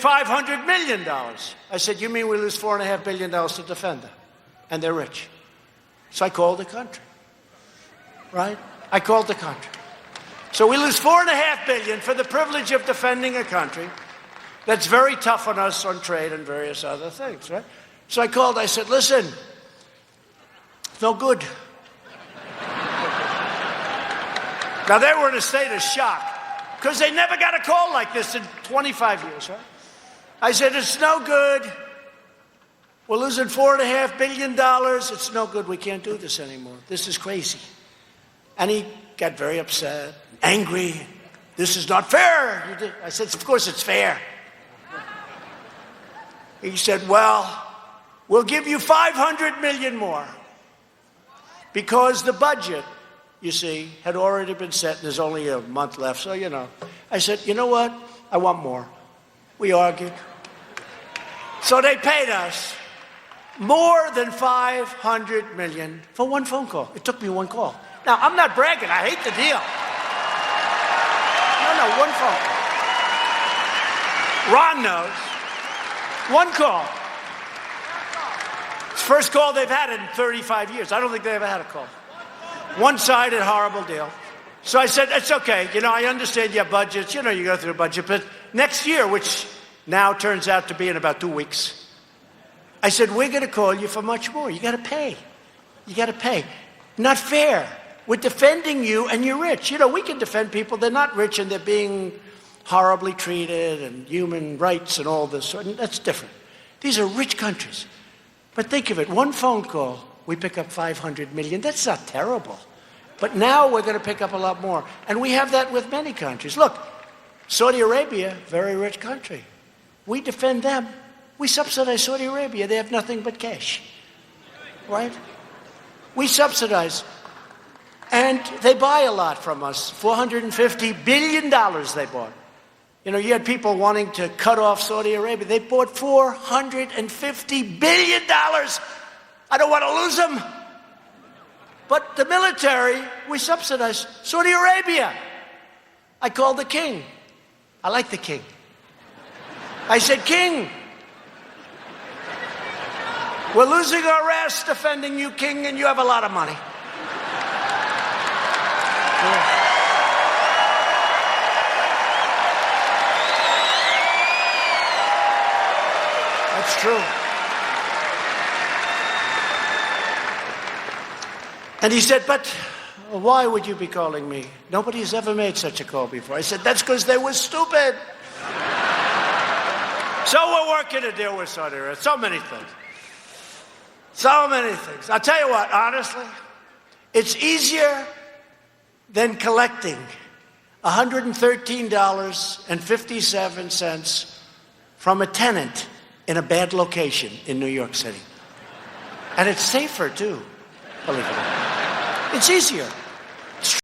$500 million. I said, you mean we lose $4.5 billion to defend them? And they're rich. So I called the country, right? I called the country. So we lose $4.5 billion for the privilege of defending a country that's very tough on us on trade and various other things, right? So I called, I said, listen, it's no good. Now, they were in a state of shock because they never got a call like this in 25 years, right? I said, it's no good. We're losing $4.5 billion. It's no good. We can't do this anymore. This is crazy. And he got very upset, angry. This is not fair. I said, of course it's fair. He said, well, we'll give you $500 million more because the budget, you see, had already been set and there's only a month left. So, I said, you know what? I want more. We argued. So they paid us more than $500 million for one phone call. It took me one call. Now, I'm not bragging. I hate the deal. No, one phone call. Ron knows. One call. It's the first call they've had in 35 years. I don't think they ever had a call. One-sided, horrible deal. So I said, it's okay. I understand you have budgets. You go through a budget. But next year, which now turns out to be in about 2 weeks, I said, we're going to call you for much more. You got to pay. You got to pay. Not fair. We're defending you and you're rich. We can defend people. They're not rich and they're being horribly treated and human rights and all this. And that's different. These are rich countries. But think of it. One phone call, we pick up $500 million. That's not terrible. But now we're going to pick up a lot more. And we have that with many countries. Look, Saudi Arabia, very rich country. We defend them. We subsidize Saudi Arabia. They have nothing but cash. Right? We subsidize. And they buy a lot from us. $450 billion they bought. You had people wanting to cut off Saudi Arabia. They bought $450 billion. I don't want to lose them. But the military, we subsidize. Saudi Arabia. I called the king. I like the king. I said, King, we're losing our ass defending you, King, and you have a lot of money. Yeah. That's true. And he said, but why would you be calling me? Nobody's ever made such a call before. I said, that's because they were stupid. So we're working to deal with Saudi Arabia. So many things. So many things. I'll tell you what, honestly, it's easier than collecting $113.57 from a tenant in a bad location in New York City. And it's safer, too, believe it or not. It's easier.